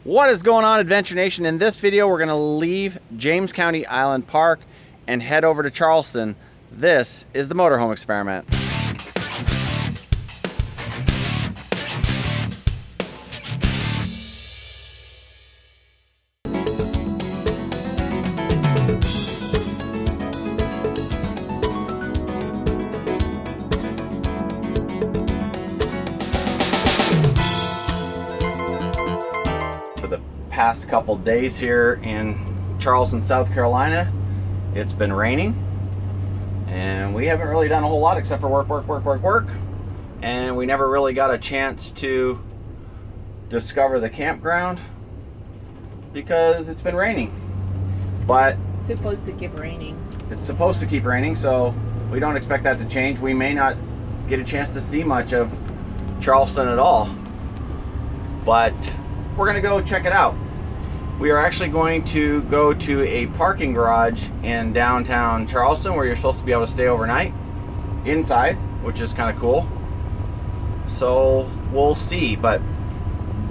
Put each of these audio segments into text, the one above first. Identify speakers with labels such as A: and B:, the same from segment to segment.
A: What is going on, Adventure Nation? In this video, we're going to leave James County Island Park and head over to Charleston. This is the motorhome experiment. Past couple days here in Charleston, South Carolina, it's been raining and we haven't really done a whole lot except for work, and we never really got a chance to discover the campground because it's been raining. But
B: it's supposed to keep raining.
A: It's supposed to keep raining, so we don't expect that to change. We may not get a chance to see much of Charleston at all, but we're gonna go check it out. We are actually going to go to a parking garage in downtown Charleston where you're supposed to be able to stay overnight inside, which is kind of cool. So we'll see. But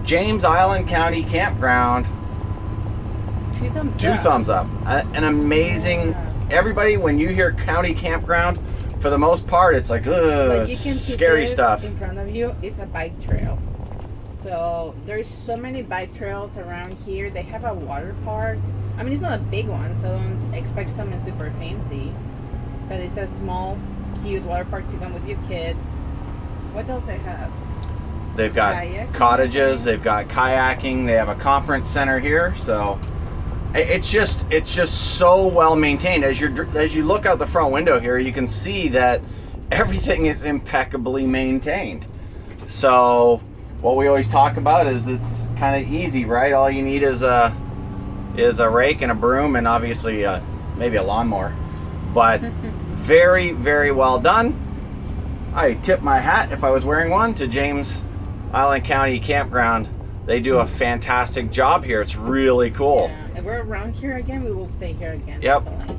A: James Island County Campground,
B: two
A: thumbs up. An amazing, everybody, when you hear county campground, for the most part, it's like, ugh,
B: you can see
A: scary stuff.
B: In front of you is a bike trail. So there's so many bike trails around here. They have a water park. I mean, it's not a big one, so don't expect something super fancy. But it's a small, cute water park to come with your kids. What else they have?
A: They've got cottages. They've got kayaking. They have a conference center here. So it's just so well maintained. As you look out the front window here, you can see that everything is impeccably maintained. So what we always talk about is it's kind of easy, right? All you need is a rake and a broom and obviously maybe a lawnmower. But very, very well done. I tip my hat, if I was wearing one, to James Island County Campground. They do a fantastic job here. It's really cool.
B: Yeah. If we're around here again, we will stay here again.
A: Yep.
B: Definitely.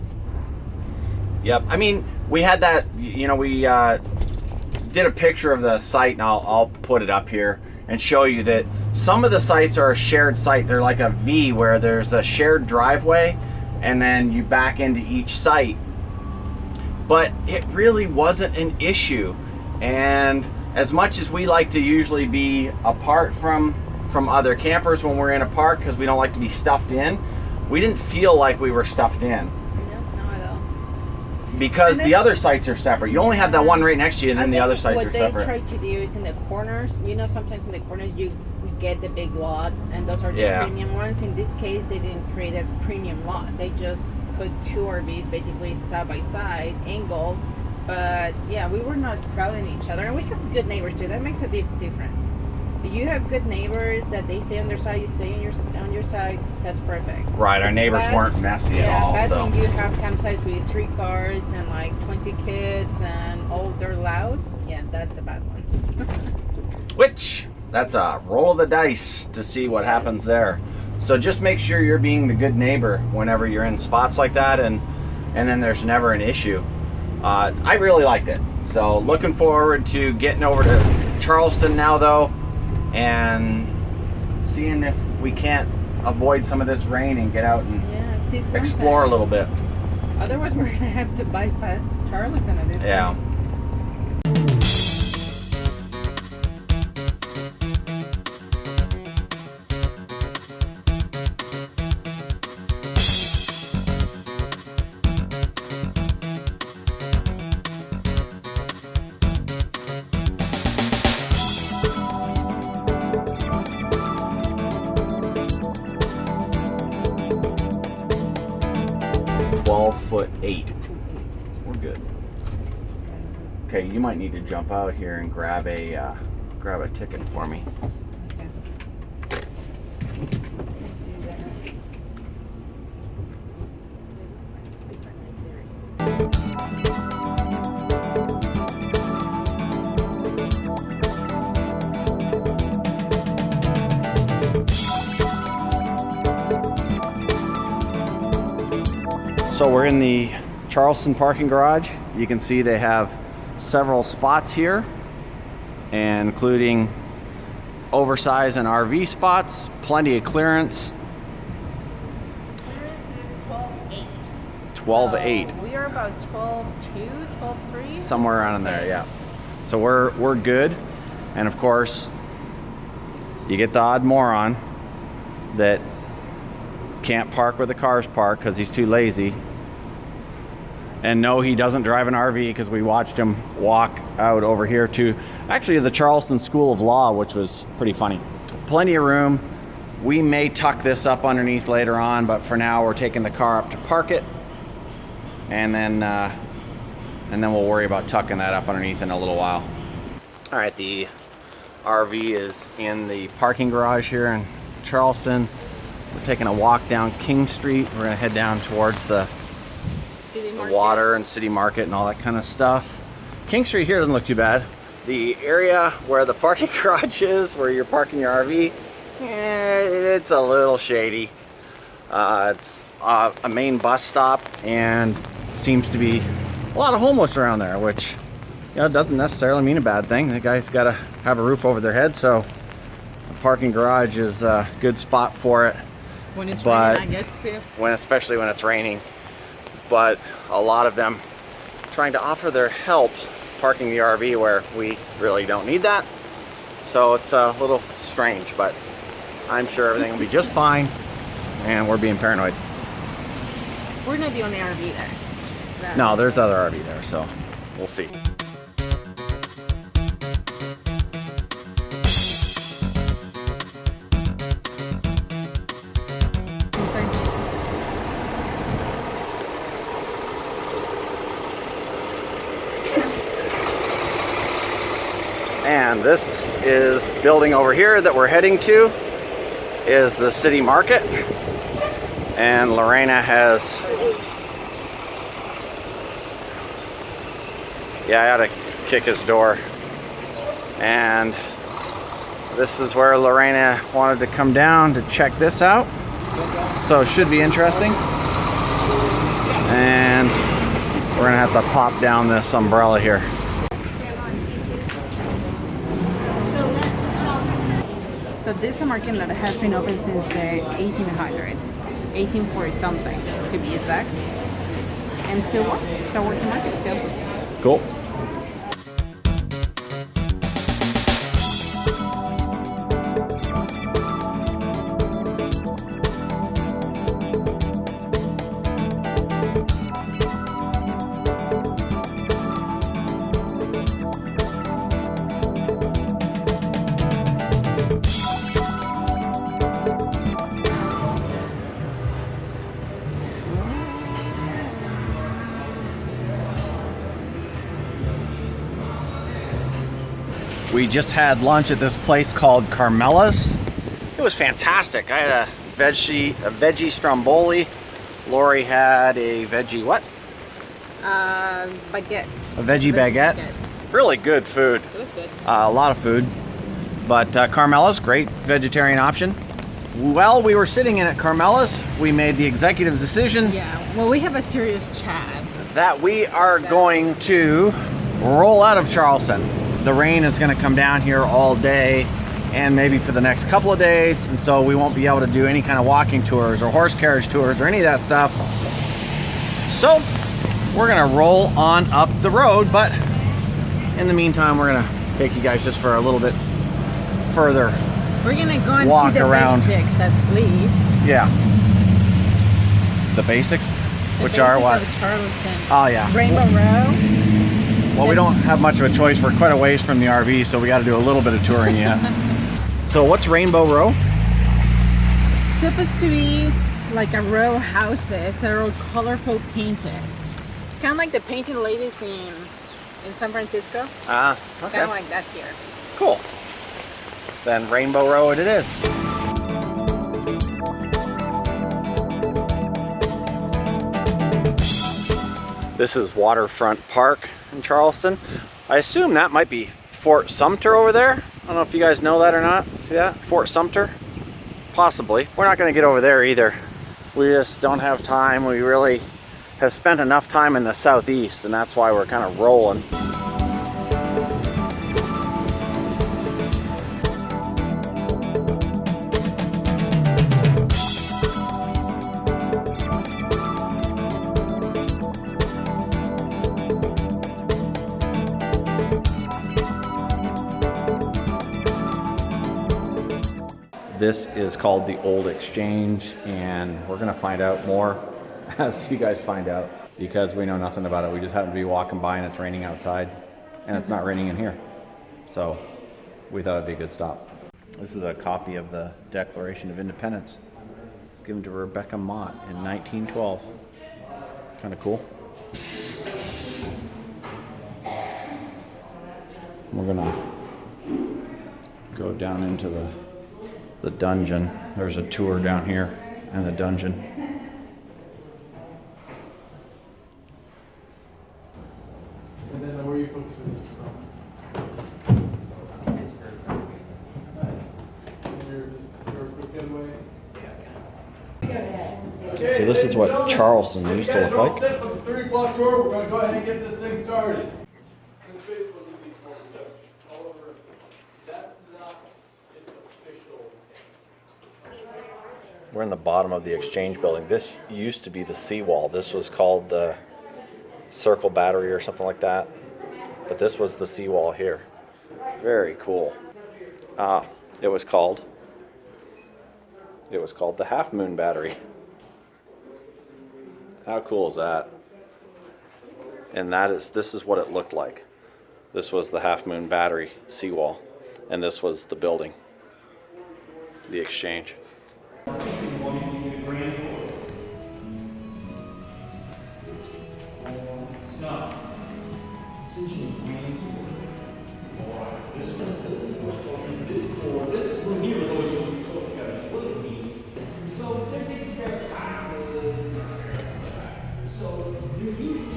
A: Yep. I mean, we had that, you know, we did a picture of the site, and I'll put it up here and show you that some of the sites are a shared site. They're like a V where there's a shared driveway and then you back into each site. But it really wasn't an issue. And as much as we like to usually be apart from other campers when we're in a park because we don't like to be stuffed in, we didn't feel like we were stuffed in. Because the other sites are separate. You only have that one right next to you, and then the other sites are separate.
B: What they try to do is in the corners, you know, sometimes in the corners you get the big lot, and those are the premium ones. In this case, they didn't create a premium lot. They just put two RVs basically side by side, angled. But yeah, we were not crowding each other, and we have good neighbors too. That makes a difference. You have good neighbors that they stay on their side, you stay on your side. That's perfect.
A: Right, our neighbors weren't messy at all.
B: But
A: so
B: when you have campsites with 3 cars and like 20 kids and all they're loud, yeah, that's a bad one.
A: Which, that's a roll of the dice to see what happens there. So just make sure you're being the good neighbor whenever you're in spots like that, and then there's never an issue. I really liked it. So looking forward to getting over to Charleston now though, and seeing if we can't avoid some of this rain and get out and explore a little bit.
B: Otherwise we're gonna have to bypass Charleston at this point.
A: Yeah. Foot 8. We're good. Okay, you might need to jump out here and grab a ticket for me.
B: Okay. Do that.
A: So we're in the Charleston parking garage. You can see they have several spots here, and including oversized and RV spots, plenty of clearance.
B: Clearance is 12.8.
A: 12.8.
B: So we are about 12.2, 12.3.
A: Somewhere around in there, yeah. So we're good. And of course, you get the odd moron that can't park where the car's parked because he's too lazy. And no, he doesn't drive an RV, because we watched him walk out over here to actually the Charleston School of Law, which was pretty funny. Plenty of room. We may tuck this up underneath later on, but for now we're taking the car up to park it, and then we'll worry about tucking that up underneath in a little while. All right, the RV is in the parking garage here in Charleston. We're taking a walk down King Street. We're gonna head down towards the water and city market and all that kind of stuff. King Street here doesn't look too bad. The area where the parking garage is, where you're parking your RV, it's a little shady. It's a main bus stop, and it seems to be a lot of homeless around there, which, you know, doesn't necessarily mean a bad thing. The guys got to have a roof over their head, so the parking garage is a good spot for it.
B: When it's raining, I guess too.
A: Especially when it's raining. But a lot of them trying to offer their help parking the RV where we really don't need that. So it's a little strange, but I'm sure everything will be just fine, and we're being paranoid.
B: We're not the only RV there.
A: No, there's other RV there, so we'll see. And this is building over here that we're heading to is the city market. And Lorena has, yeah, I had to kick his door. And this is where Lorena wanted to come down to check this out. So it should be interesting. And we're gonna have to pop down this umbrella here.
B: So this is a market that has been open since the 1800s, 1840 something to be exact, and still works. Still working market still.
A: Cool. We just had lunch at this place called Carmela's. It was fantastic. I had a veggie stromboli. Lori had a veggie what?
B: Baguette.
A: A veggie baguette. Really good food.
B: It was good.
A: A lot of food. But Carmela's, great vegetarian option. While we were sitting in at Carmela's, we made the executive decision.
B: Yeah, well, we have a serious chat.
A: That we are going to roll out of Charleston. The rain is going to come down here all day and maybe for the next couple of days, and so we won't be able to do any kind of walking tours or horse carriage tours or any of that stuff. So we're going to roll on up the road, but in the meantime we're going to take you guys just for a little bit further.
B: We're going to go and
A: walk
B: see the
A: around.
B: basics at least.
A: Yeah. The basics,
B: The
A: which are
B: basics
A: what?
B: of Charleston.
A: Oh yeah.
B: Rainbow Row.
A: Well, we don't have much of a choice. We're quite a ways from the RV, so we got to do a little bit of touring yet. So what's Rainbow Row?
B: It's supposed to be like a row of houses that are all colorful painted. Kind of like the painting ladies in San Francisco.
A: Okay.
B: Kind of like that here.
A: Cool. Then Rainbow Row it is. This is Waterfront Park in Charleston. I assume that might be Fort Sumter over there. I don't know if you guys know that or not. See that? Fort Sumter? Possibly. We're not going to get over there either. We just don't have time. We really have spent enough time in the southeast, and that's why we're kind of rolling. This is called the Old Exchange, and we're gonna find out more as you guys find out, because we know nothing about it. We just happen to be walking by and it's raining outside, and it's not raining in here. So we thought it'd be a good stop. This is a copy of the Declaration of Independence. It's given to Rebecca Mott in 1912. Kind of cool. We're gonna go down into the dungeon. There's a tour down here and the dungeon.
C: And then where are you folks visiting from?
A: So this is what Charleston used to look like.
C: Set for the 3 o'clock tour. We're going to go ahead and get this thing started. This space wasn't being called the Dutch. However, that's not its official.
A: We're in the bottom of the Exchange building. This used to be the seawall. This was called the Circle Battery or something like that. But this was the seawall here. Very cool. It was called the Half Moon Battery. How cool is that? And this is what it looked like. This was the Half Moon Battery seawall, and this was the building, the Exchange.
D: This room here was always used for social gatherings. What it means. So they're taking care of taxes. So you're usually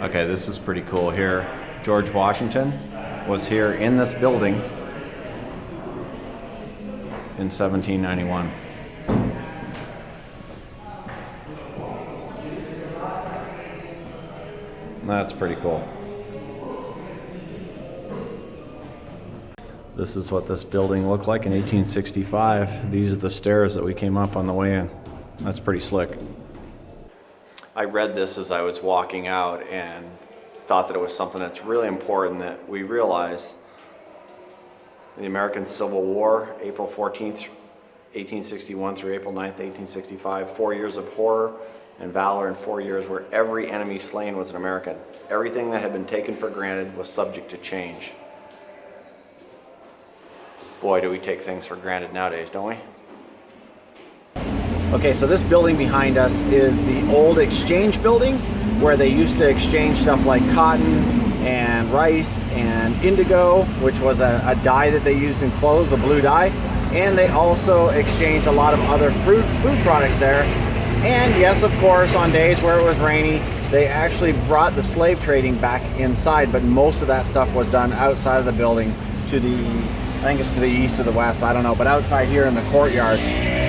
A: Okay, this is pretty cool here. George Washington was here in this building in 1791. That's pretty cool. This is what this building looked like in 1865. These are the stairs that we came up on the way in. That's pretty slick. I read this as I was walking out and thought that it was something that's really important that we realize. The American Civil War, April 14th, 1861 through April 9th, 1865, 4 years of horror and valor in 4 years where every enemy slain was an American. Everything that had been taken for granted was subject to change. Boy, do we take things for granted nowadays, don't we? Okay, so this building behind us is the Old Exchange building, where they used to exchange stuff like cotton and rice and indigo, which was a dye that they used in clothes, a blue dye. And they also exchanged a lot of other food products there. And yes, of course, on days where it was rainy, they actually brought the slave trading back inside, but most of that stuff was done outside of the building to the, I think it's to the east or the west, I don't know, but outside here in the courtyard.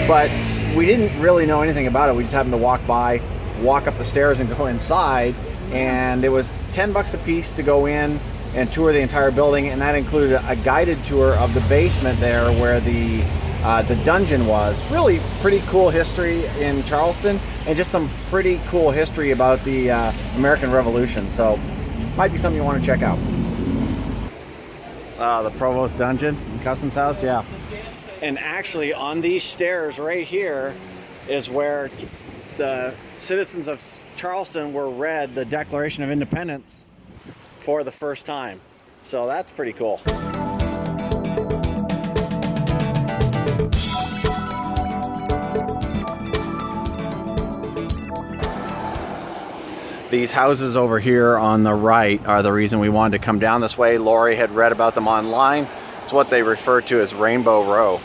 A: But we didn't really know anything about it. We just happened to walk by, walk up the stairs and go inside, and it was $10 a piece to go in and tour the entire building, and that included a guided tour of the basement there where the dungeon was. Really pretty cool history in Charleston, and just some pretty cool history about the American Revolution. So might be something you want to check out. The Provost dungeon and customs house, yeah. And actually on these stairs right here is where the citizens of Charleston were read the Declaration of Independence for the first time. So that's pretty cool. These houses over here on the right are the reason we wanted to come down this way. Lori had read about them online. It's what they refer to as Rainbow Row.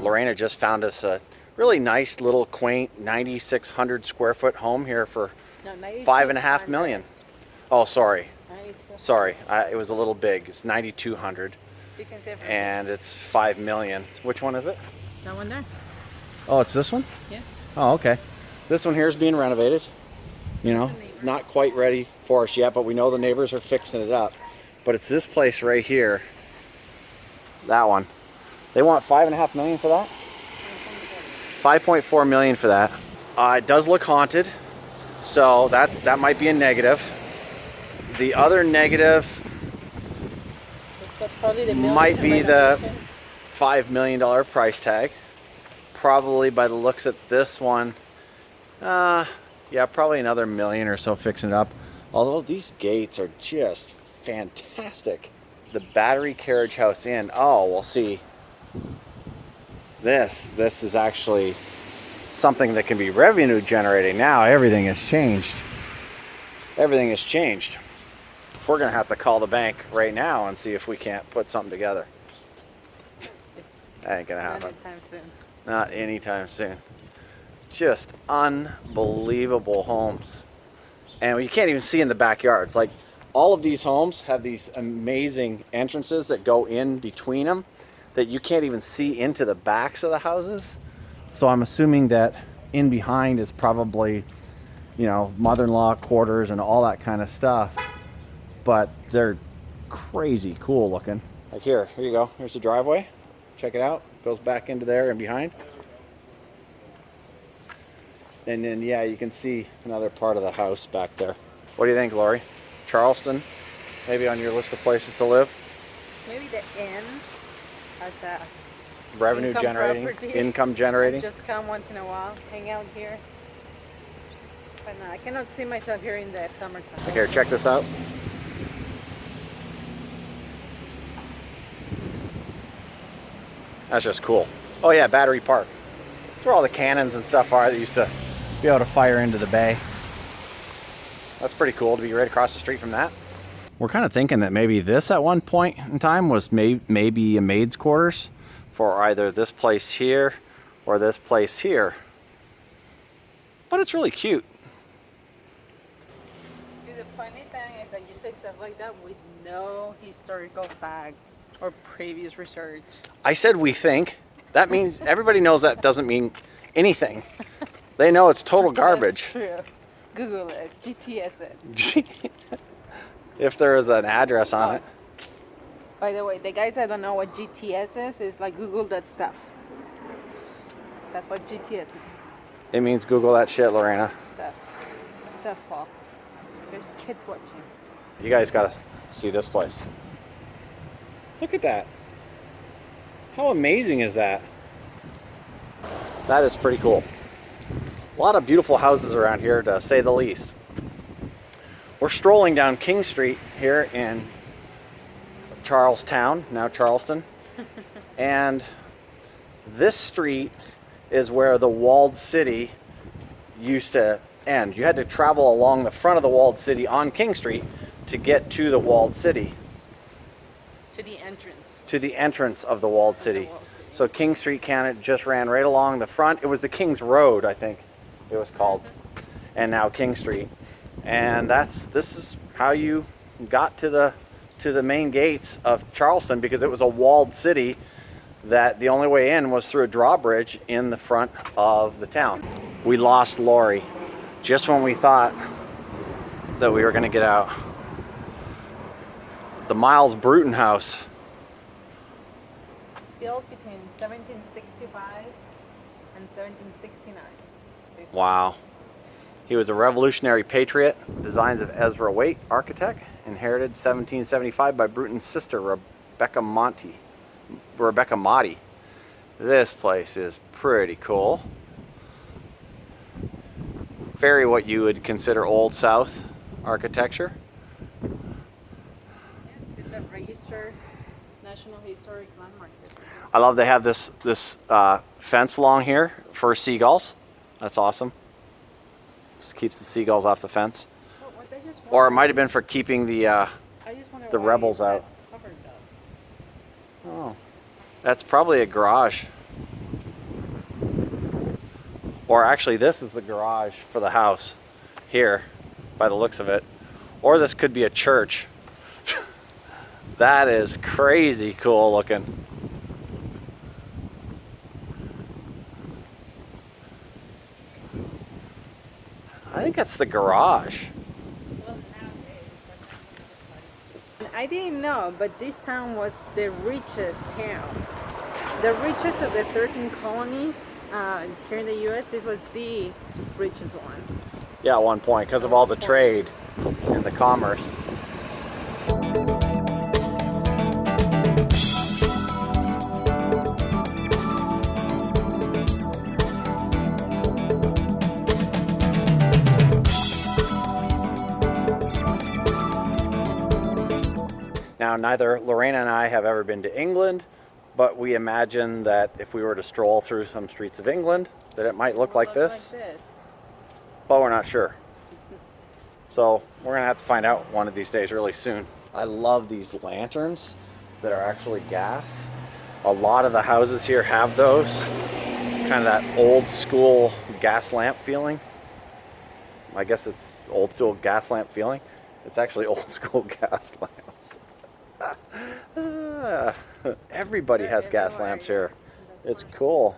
A: Lorena just found us a really nice little quaint 9,600 square foot home here for
B: No, 92.
A: 5.5 million. Oh, sorry.
B: 92.
A: Sorry, it was a little big. It's 9,200,
B: You can see it from
A: and it's 5 million. Which one is it?
B: that one there.
A: Oh, it's this one?
B: Yeah.
A: Oh, okay. This one here is being renovated. You know, it's not quite ready for us yet, but we know the neighbors are fixing it up. But it's this place right here. That one. They want 5.5 million for that? 5.4 million for that. It does look haunted, so that might be a negative. The other negative
B: Probably the
A: might be the
B: renovation.
A: $5 million price tag. Probably by the looks at this one, yeah, probably another million or so fixing it up. Although these gates are just fantastic. The Battery Carriage House Inn. Oh, we'll see. This is actually something that can be revenue generating now. Everything has changed. Everything has changed. We're gonna have to call the bank right now and see if we can't put something together. That ain't gonna happen.
B: Anytime soon.
A: Not anytime soon. Just unbelievable homes. And you can't even see in the backyards. Like, all of these homes have these amazing entrances that go in between them that you can't even see into the backs of the houses. So I'm assuming that in behind is probably, you know, mother-in-law quarters and all that kind of stuff. But they're crazy cool looking. Like here you go. Here's the driveway. Check it out. Goes back into there and behind. And then, yeah, you can see another part of the house back there. What do you think, Lori? Charleston, maybe on your list of places to live?
B: Maybe the inn has a
A: Revenue
B: income
A: generating,
B: property.
A: income generating.
B: Just come once in a while, hang out here. But no, I cannot see myself here in the summertime.
A: Here, check this out. That's just cool. Oh yeah, Battery Park. That's where all the cannons and stuff are that used to be able to fire into the bay. That's pretty cool to be right across the street from that. We're kind of thinking that maybe this at one point in time was maybe a maid's quarters for either this place here or this place here. But it's really cute.
B: See, the funny thing is that you say stuff like that with no historical fact or previous research.
A: I said we think. That means everybody knows that doesn't mean anything. They know it's total garbage.
B: That's true. Google it, GTS it.
A: If there is an address on it.
B: By the way, the guys that don't know what GTS is like Google that stuff. That's what GTS means.
A: It means Google that shit, Lorena.
B: Stuff, Paul. There's kids watching.
A: You guys gotta see this place. Look at that. How amazing is that? That is pretty cool. A lot of beautiful houses around here, to say the least. We're strolling down King Street here in Charlestown, now Charleston. And this street is where the walled city used to end. You had to travel along the front of the walled city on King Street to get to the walled city.
B: To the entrance.
A: To the entrance of the walled city. So King Street just ran right along the front. It was the King's Road, I think it was called. And now King Street. And this is how you got to the main gates of Charleston, because it was a walled city that the only way in was through a drawbridge in the front of the town. We lost Lori just when we thought that we were going to get out. The Miles Bruton house.
B: Built between 1765 and 1769.
A: Wow. He was a revolutionary patriot. Designs of Ezra Waite, architect, inherited 1775 by Bruton's sister, Rebecca Motti. This place is pretty cool. Very what you would consider Old South architecture.
B: Yeah, it's a registered National Historic Landmark.
A: I love they have this fence along here for seagulls. That's awesome. Just keeps the seagulls off the fence. Or it might have been for keeping the rebels out. Oh, that's probably a garage. Or actually, this is the garage for the house here. by the looks of it. Or this could be a church. That is crazy cool looking. I think that's the garage.
B: I didn't know, but this town was the richest town. The richest of the 13 colonies here in the U.S. This was the richest one.
A: Yeah, at one point, because of all the trade and the commerce. Now, neither Lorena and I have ever been to England, but we imagine that if we were to stroll through some streets of England, that it might look like this. But we're not sure. So we're gonna have to find out one of these days really soon. I love these lanterns that are actually gas. A lot of the houses here have those. Kind of that old school gas lamp feeling. I guess it's old school gas lamp feeling. It's actually old school gas lamps. Everybody has gas lamps here. It's cool.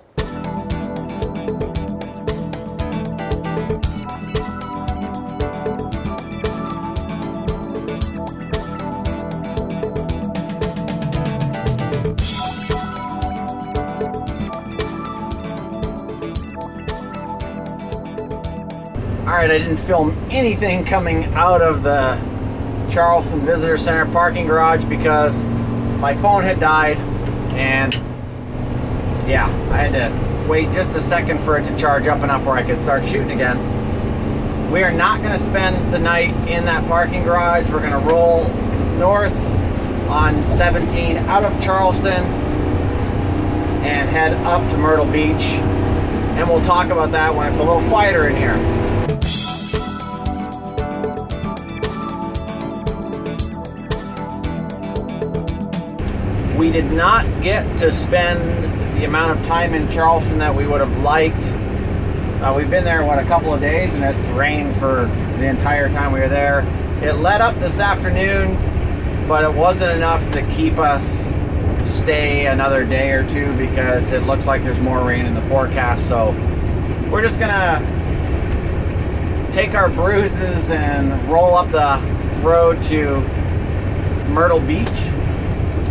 A: Alright, I didn't film anything coming out of the Charleston Visitor Center parking garage because my phone had died, and yeah, I had to wait just a second for it to charge up enough where I could start shooting again. We are not going to spend the night in that parking garage. We're going to roll north on 17 out of Charleston and head up to Myrtle Beach, and we'll talk about that when it's a little quieter in here. We did not get to spend the amount of time in Charleston that we would have liked. We've been there, a couple of days, and it's rained for the entire time we were there. It let up this afternoon, but it wasn't enough to keep us stay another day or two because it looks like there's more rain in the forecast. So we're just gonna take our bruises and roll up the road to Myrtle Beach,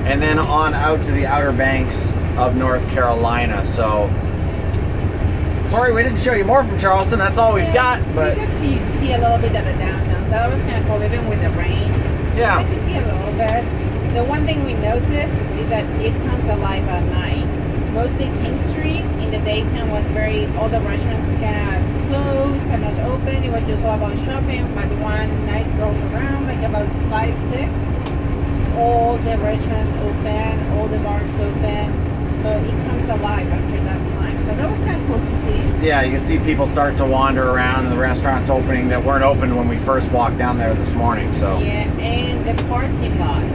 A: and then on out to the Outer Banks of North Carolina. So, sorry we didn't show you more from Charleston. That's all we've got. But
B: we got to see a little bit of the downtown, so that was kind of cool, even with the rain.
A: Yeah.
B: We got to see a little bit. The one thing we noticed is that it comes alive at night. Mostly King Street in the daytime was all the restaurants got closed and not open. It was just all about shopping. But one night rolls around, like about 5, 6. All the restaurants open, all the bars open, so it comes alive after that time. So that was kind of cool to see.
A: Yeah, you can see people start to wander around, and the restaurants opening that weren't open when we first walked down there this morning. So
B: yeah, and the parking lot,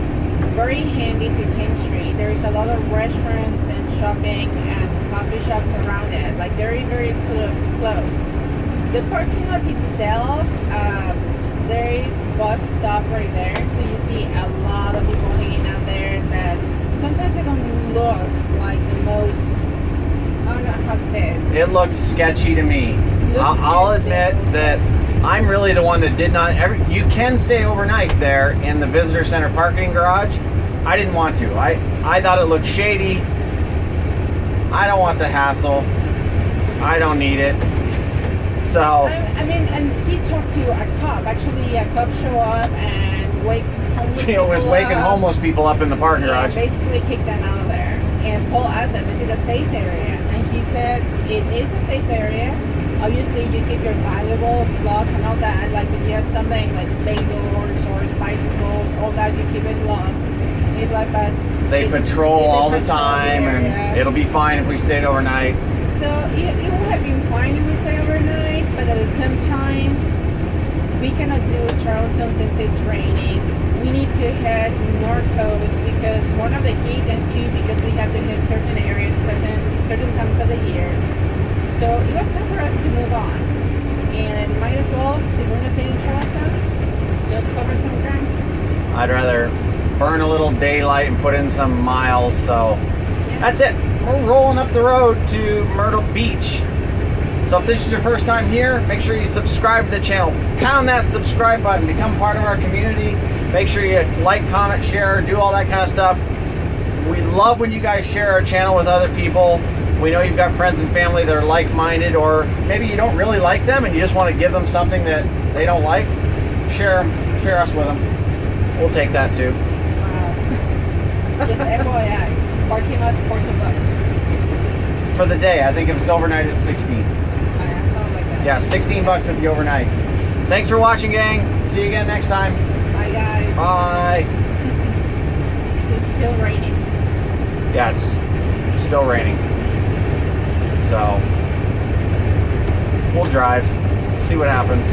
B: very handy to King Street. There's a lot of restaurants and shopping and coffee shops around it, like very, very close. The parking lot itself, there is bus stop right there, so you see a lot of people hanging out there that sometimes they don't look like the most, I don't know how to say it.
A: it looked sketchy to me. I'll admit that I'm really the one that did not you can stay overnight there in the visitor center parking garage. I didn't want to. I thought it looked shady. I don't want the hassle. I don't need it. So
B: I mean, and he talked to a cop. Actually, a cop showed up and waking
A: homeless people up in the parking garage.
B: Basically kicked them out of there. And Paul asked him, is it a safe area? And he said, it is a safe area. Obviously, you keep your valuables locked and all that. Like if you have something like bay doors or bicycles, all that, you keep it locked. He's like, but
A: they patrol all the time, and it'll be fine if we stayed overnight.
B: So it would have been fine if we stay overnight, but at the same time, we cannot do Charleston since it's raining. We need to head north coast because one of the heat, and two because we have to hit certain areas certain times of the year. So it was time for us to move on. And might as well, if we're gonna stay in Charleston, just cover some ground.
A: I'd rather burn a little daylight and put in some miles. So that's it. We're rolling up the road to Myrtle Beach. So if this is your first time here, make sure you subscribe to the channel. Pound that subscribe button. Become part of our community. Make sure you like, comment, share, do all that kind of stuff. We love when you guys share our channel with other people. We know you've got friends and family that are like-minded, or maybe you don't really like them and you just want to give them something that they don't like. Share us with them. We'll take that too.
B: Just FYI, parking lot $14.
A: For the day, I think if it's overnight, it's 16.
B: Something like that.
A: Yeah, 16 bucks if you overnight. Thanks for watching, gang. See you again next time.
B: Bye, guys.
A: Bye.
B: It's still raining.
A: Yeah, it's still raining. So we'll drive, see what happens.